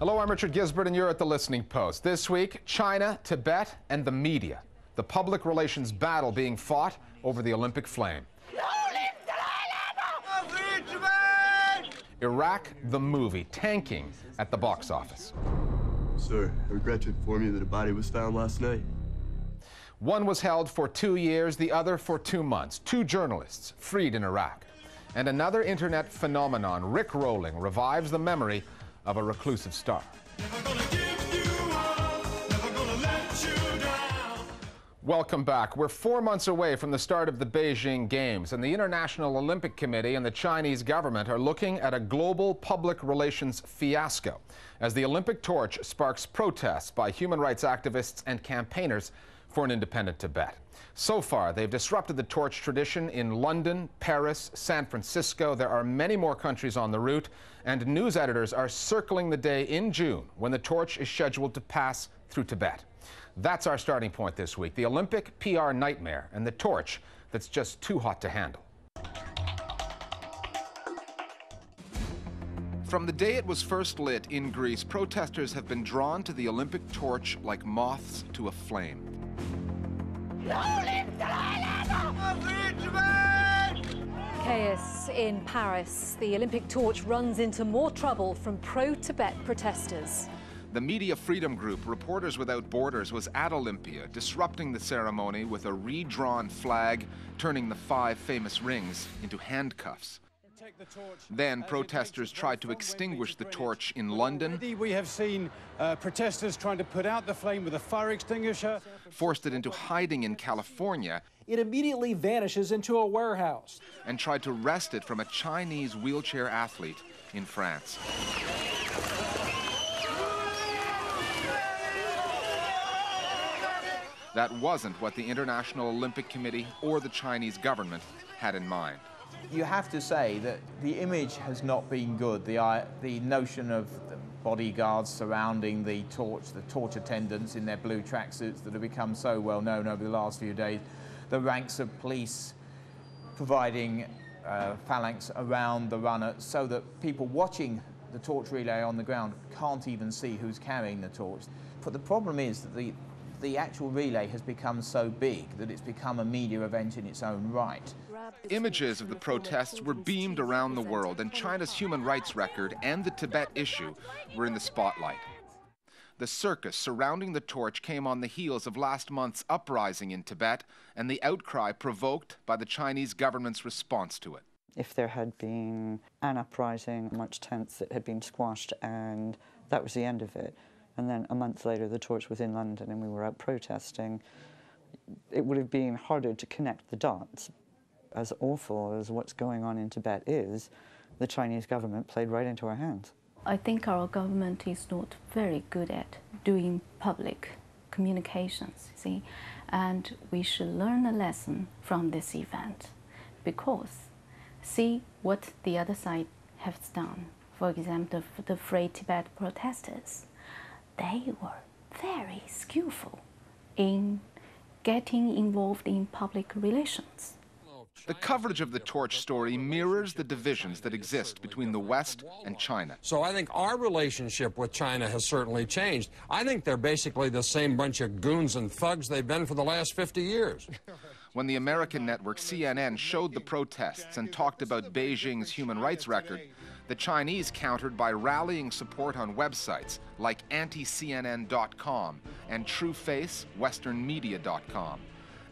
Hello, I'm Richard Gisbert, and you're at The Listening Post. This week, China, Tibet, and the media. The public relations battle being fought over the Olympic flame. Iraq, the movie, tanking at the box office. Sir, I regret to inform you that a body was found last night. One was held for 2 years, the other for 2 months. 2 journalists freed in Iraq. And another internet phenomenon, Rickrolling, revives the memory of a reclusive star. Welcome back. We're 4 months away from the start of the Beijing Games, and the International Olympic Committee and the Chinese government are looking at a global public relations fiasco as the Olympic torch sparks protests by human rights activists and campaigners for an independent Tibet. So far, they've disrupted the torch tradition in London, Paris, San Francisco. There are many more countries on the route, and news editors are circling the day in June when the torch is scheduled to pass through Tibet. That's our starting point this week, the Olympic PR nightmare and the torch that's just too hot to handle. From the day it was first lit in Greece, protesters have been drawn to the Olympic torch like moths to a flame. Chaos in Paris. The Olympic torch runs into more trouble from pro-Tibet protesters. The media freedom group Reporters Without Borders was at Olympia, disrupting the ceremony with a redrawn flag, turning the 5 famous rings into handcuffs. Then protesters tried to extinguish the torch in London. We have seen protesters trying to put out the flame with a fire extinguisher. Forced it into hiding in California. It immediately vanishes into a warehouse. And tried to wrest it from a Chinese wheelchair athlete in France. That wasn't what the International Olympic Committee or the Chinese government had in mind. You have to say that the image has not been good. The notion of the bodyguards surrounding the torch attendants in their blue tracksuits that have become so well known over the last few days, the ranks of police providing phalanx around the runner so that people watching the torch relay on the ground can't even see who's carrying the torch. But the problem is that the actual relay has become so big that it's become a media event in its own right. Images of the protests were beamed around the world, and China's human rights record and the Tibet issue were in the spotlight. The circus surrounding the torch came on the heels of last month's uprising in Tibet and the outcry provoked by the Chinese government's response to it. If there had been an uprising, March 10th, it had been squashed, and that was the end of it. And then a month later, the torch was in London and we were out protesting. It would have been harder to connect the dots. As awful as what's going on in Tibet is, the Chinese government played right into our hands. I think our government is not very good at doing public communications, see? And we should learn a lesson from this event, because see what the other side has done. For example, the Free Tibet protesters. They were very skillful in getting involved in public relations. The coverage of the torch story mirrors the divisions that exist between the West and China. So I think our relationship with China has certainly changed. I think they're basically the same bunch of goons and thugs they've been for the last 50 years. When the American network CNN showed the protests and talked about Beijing's human rights record, the Chinese countered by rallying support on websites like anti-CNN.com and TrueFace, WesternMedia.com.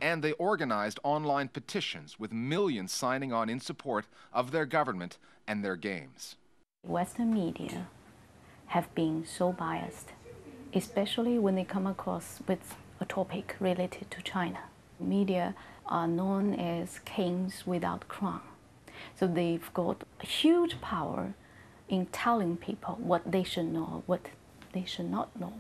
And they organized online petitions with millions signing on in support of their government and their games. Western media have been so biased, especially when they come across with a topic related to China. Media are known as kings without crown. So they've got a huge power in telling people what they should know, what they should not know.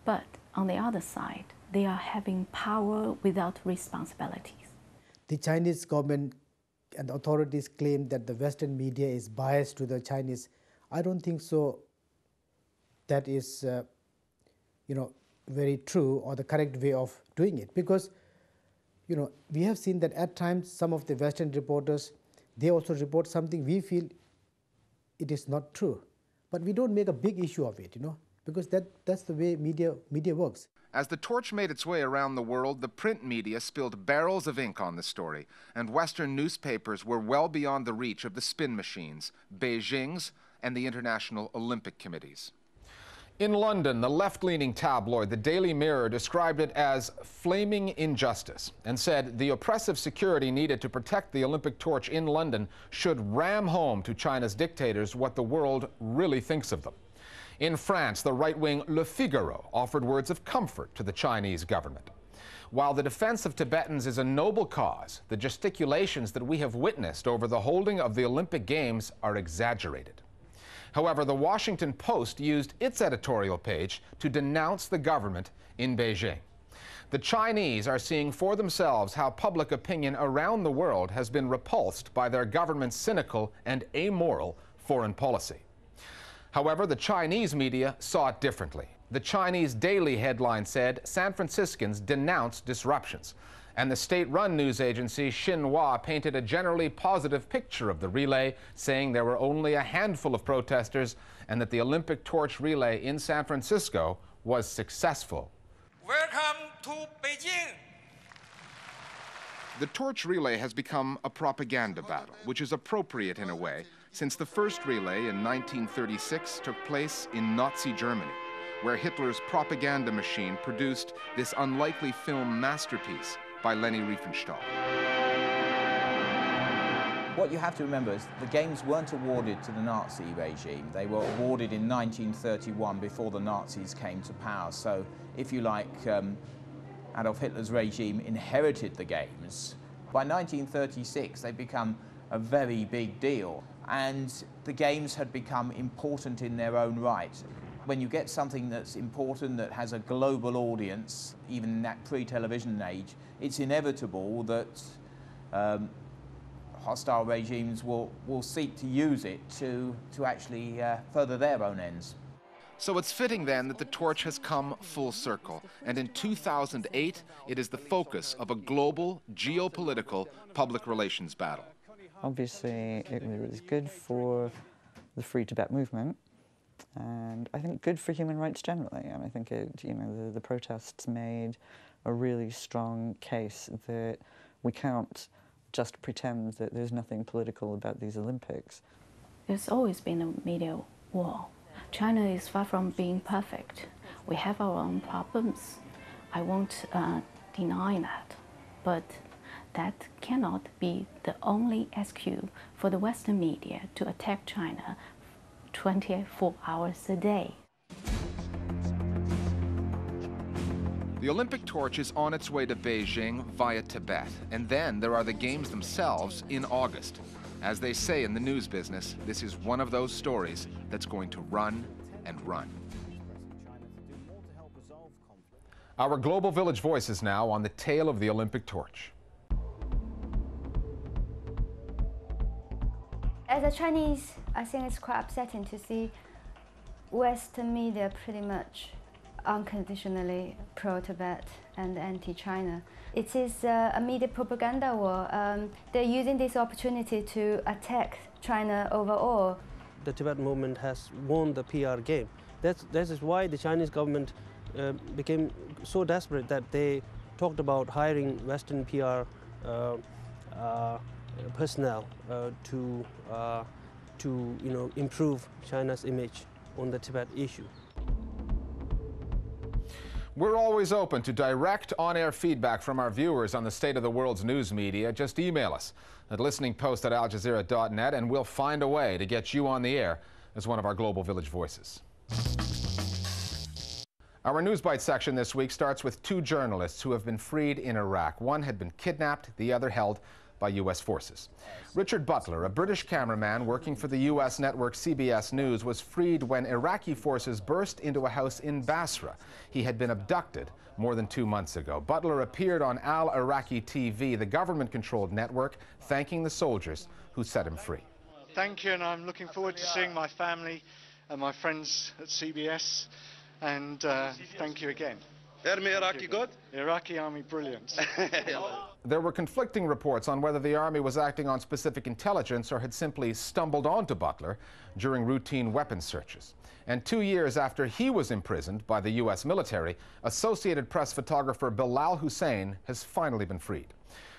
But on the other side, they are having power without responsibilities. The Chinese government and authorities claim that the Western media is biased to the Chinese. I don't think so. That is, very true or the correct way of doing it, because, we have seen that at times some of the Western reporters, they also report something we feel it is not true. but we don't make a big issue of it, because that's the way media works. As the torch made its way around the world, the print media spilled barrels of ink on the story, and Western newspapers were well beyond the reach of the spin machines, Beijing's, and the International Olympic Committees. In London, the left-leaning tabloid The Daily Mirror described it as flaming injustice and said the oppressive security needed to protect the Olympic torch in London should ram home to China's dictators what the world really thinks of them. In France, the right-wing Le Figaro offered words of comfort to the Chinese government. While the defense of Tibetans is a noble cause, the gesticulations that we have witnessed over the holding of the Olympic Games are exaggerated. However, the Washington Post used its editorial page to denounce the government in Beijing. The Chinese are seeing for themselves how public opinion around the world has been repulsed by their government's cynical and amoral foreign policy. However, the Chinese media saw it differently. The Chinese Daily headline said San Franciscans denounced disruptions, and the state-run news agency Xinhua painted a generally positive picture of the relay, saying there were only a handful of protesters and that the Olympic torch relay in San Francisco was successful. Welcome to Beijing. The torch relay has become a propaganda battle, which is appropriate in a way, since the first relay in 1936 took place in Nazi Germany, where Hitler's propaganda machine produced this unlikely film masterpiece by Leni Riefenstahl. What you have to remember is the Games weren't awarded to the Nazi regime. They were awarded in 1931 before the Nazis came to power. So, if you like, Adolf Hitler's regime inherited the Games. By 1936, they'd become a very big deal, and the Games had become important in their own right. When you get something that's important, that has a global audience, even in that pre-television age, it's inevitable that hostile regimes will seek to use it to actually further their own ends. So it's fitting then that the torch has come full circle, and in 2008 it is the focus of a global geopolitical public relations battle. Obviously it was good for the Free Tibet movement, and I think good for human rights generally. And I think the protests made a really strong case that we can't just pretend that there's nothing political about these Olympics. There's always been a media war. China is far from being perfect. We have our own problems. I won't deny that, but that cannot be the only excuse for the Western media to attack China 24 hours a day. The Olympic torch is on its way to Beijing via Tibet, and then there are the Games themselves in August. As they say in the news business, this is one of those stories that's going to run and run. Our Global Village voice is now on the tail of the Olympic torch. As a Chinese, I think it's quite upsetting to see Western media pretty much unconditionally pro-Tibet and anti-China. It is a media propaganda war. They're using this opportunity to attack China overall. The Tibet movement has won the PR game. That is why the Chinese government became so desperate that they talked about hiring Western PR personnel to improve China's image on the Tibet issue. We're always open to direct on-air feedback from our viewers on the state of the world's news media. Just email us at listeningpost@aljazeera.net and we'll find a way to get you on the air as one of our Global Village voices. Our News Bite section this week starts with two journalists who have been freed in Iraq. One had been kidnapped, the other held by U.S. forces. Richard Butler, a British cameraman working for the U.S. network CBS News, was freed when Iraqi forces burst into a house in Basra. He had been abducted more than 2 months ago. Butler appeared on Al Iraqi TV, the government-controlled network, thanking the soldiers who set him free. Thank you, and I'm looking forward to seeing my family and my friends at CBS, and thank you again. Army Iraqi good? Iraqi army brilliant. There were conflicting reports on whether the Army was acting on specific intelligence or had simply stumbled onto Butler during routine weapons searches. And 2 years after he was imprisoned by the U.S. military, Associated Press photographer Bilal Hussein has finally been freed.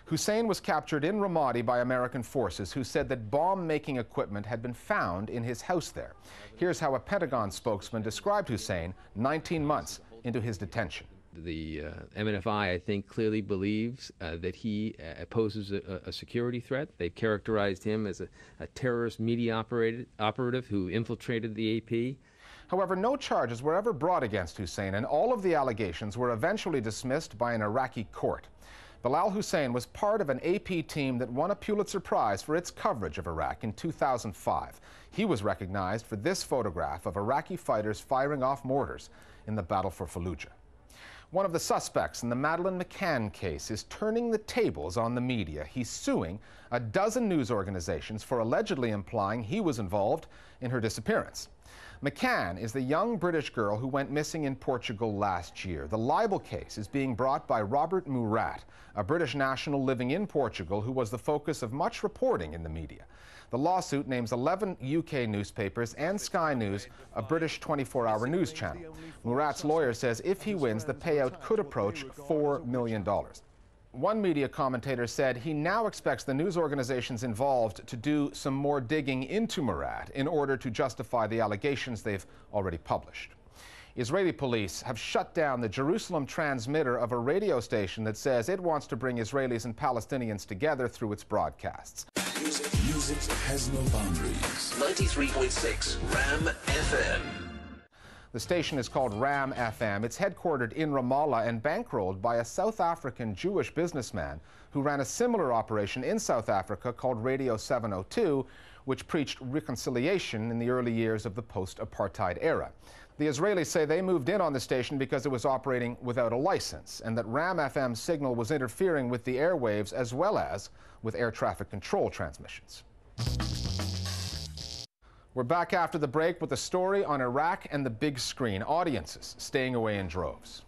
Hussein was captured in Ramadi by American forces who said that bomb-making equipment had been found in his house there. Here's how a Pentagon spokesman described Hussein 19 months into his detention. The MNFI, I think, clearly believes that he poses a security threat. They've characterized him as a terrorist media operative who infiltrated the AP. However, no charges were ever brought against Hussein, and all of the allegations were eventually dismissed by an Iraqi court. Bilal Hussein was part of an AP team that won a Pulitzer Prize for its coverage of Iraq in 2005. He was recognized for this photograph of Iraqi fighters firing off mortars in the battle for Fallujah. One of the suspects in the Madeleine McCann case is turning the tables on the media. He's suing a dozen news organizations for allegedly implying he was involved in her disappearance. McCann is the young British girl who went missing in Portugal last year. The libel case is being brought by Robert Murat, a British national living in Portugal who was the focus of much reporting in the media. The lawsuit names 11 UK newspapers and Sky News, a British 24-hour news channel. Murat's lawyer says if he wins, the payout could approach $4 million. One media commentator said he now expects the news organizations involved to do some more digging into Murat in order to justify the allegations they've already published. Israeli police have shut down the Jerusalem transmitter of a radio station that says it wants to bring Israelis and Palestinians together through its broadcasts. Music has no boundaries. 93.6 Ram FM. The station is called Ram FM. It's headquartered in Ramallah and bankrolled by a South African Jewish businessman who ran a similar operation in South Africa called Radio 702, which preached reconciliation in the early years of the post-apartheid era. The Israelis say they moved in on the station because it was operating without a license, and that Ram FM's signal was interfering with the airwaves as well as with air traffic control transmissions. We're back after the break with a story on Iraq and the big screen, audiences staying away in droves.